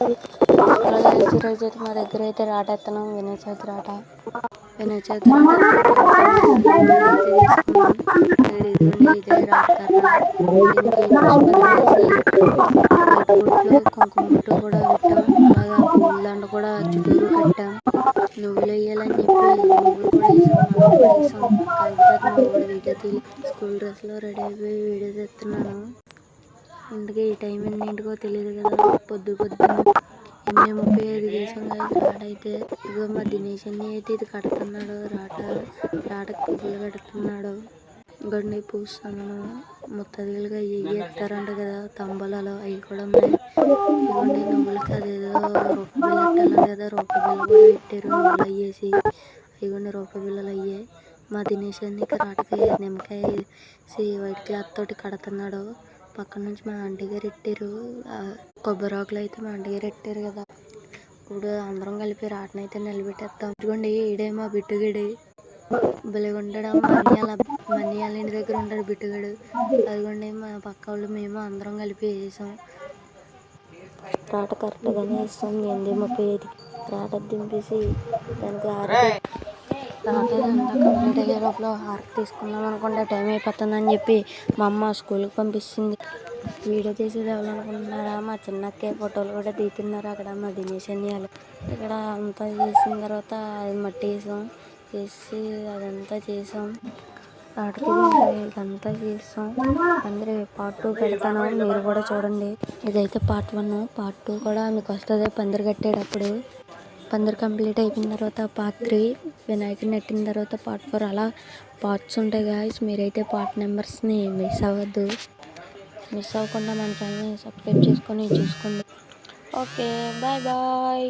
Hello guys, ఈరోజు అయితే మా దగ్గర అయితే రాట ఎత్తున్నాం. వినాయక చవితి రాట వీడైతే తీసుకున్నాం. ఇదిగోండి, ఇదే రాట కర్ర. దీనికి పసుపు వేసి వైట్ బొట్లో కుంకుమ బొట్టు కూడా పెట్టాం. అలాగా పూల దండ కూడా చుట్టూరు కట్టాం. నువ్వులు వేయాలని చెప్పి నువ్వులు కూడా వేసాం, మనం కూడా వేసాం. కాకపోతే మా కూడా వీడియో తీసి స్కూల్ డ్రెస్లో రెడీ అయిపోయి వీడియో తీస్తున్నాను. ఇంటికి ఈ టైం ఎన్నింటికో తెలియదు కదా, పొద్దున్న 8:35 వేసాం కదా రాట అయితే. ఇదిగో మా దినేష్ అన్ని అయితే ఇది కడుతున్నాడు. రాటకు పువ్వులు కడుతున్నాడు. గండి పూస్తాను ముత్తదిలుగా ఎత్తారంట కదా తంబలలో, అవి కూడా ఉన్నాయి. ఇదిగోండి నువ్వులకి అదేదో రూపాయి బిల్ల పెట్టాలంట కదా, రూపాయి బిల్ల కూడా పెట్టారు. నువ్వులు అయ్యేసి ఇదిగోండి రూపాయి బిల్లలు అయ్యాయి. మా దినేష్ అన్ని రాటకి నిమ్మకాయ వేసి వైట్ క్లాత్ తోటి కడుతున్నాడు. పక్కన నుంచి మా ఆంటీ గారు ఎట్టారు, కొబ్బరాకులు అయితే మా ఆంటీ గారు ఎట్టారు కదా. ఇప్పుడు అందరం కలిపి రాటనైతే నిలబెట్టేస్తాం. ఇదిగోండి ఈడే మా బిట్టుగడి భలే ఉంటాడు. మన్యాల ఇంటి దగ్గర ఉంటాడు బిట్టుగడు. అదిగోండి మా పక్క వాళ్ళు మేము అందరం కలిపి వేసాం. రాట కరెక్ట్గానే వేస్తాం. 8:35 రాట దింపేసి దానికి రాట అంతా కంప్లీట్ అయ్యే లోపల హారతి తీసుకుందాం అనుకుంటే టైం అయిపోతుందని చెప్పి మా అమ్మ స్కూల్కి పంపిస్తుంది. వీడియో తీసేది ఎవరనుకుంటున్నారా, మా చిన్నక్కే ఫోటోలు కూడా తీస్తున్నారు అక్కడ మా దినేష్ అన్యాలు. ఇక్కడ అంతా చేసిన తర్వాత అది మట్టి వేసి అదంతా చేసాం. రాటకి ఇదంతా చేసాం. అందరూ పార్ట్ 2 పెడతాను, మీరు కూడా చూడండి. ఇదైతే పార్ట్ 1, పార్ట్ 2 కూడా మీకు వస్తుంది. పందిరి కట్టేటప్పుడు పందిరి కంప్లీట్ అయిపోయిన తర్వాత పార్ట్ 3, వినాయకుడిని నెట్టిన తర్వాత పార్ట్ 4, అలా పార్ట్స్ ఉంటాయి గాయస్. మీరైతే పార్ట్ నెంబర్స్ని మిస్ అవ్వద్దు. మిస్ అవ్వకుండా మన ఛానల్ని సబ్స్క్రైబ్ చేసుకొని చూసుకోండి. Okay, bye bye.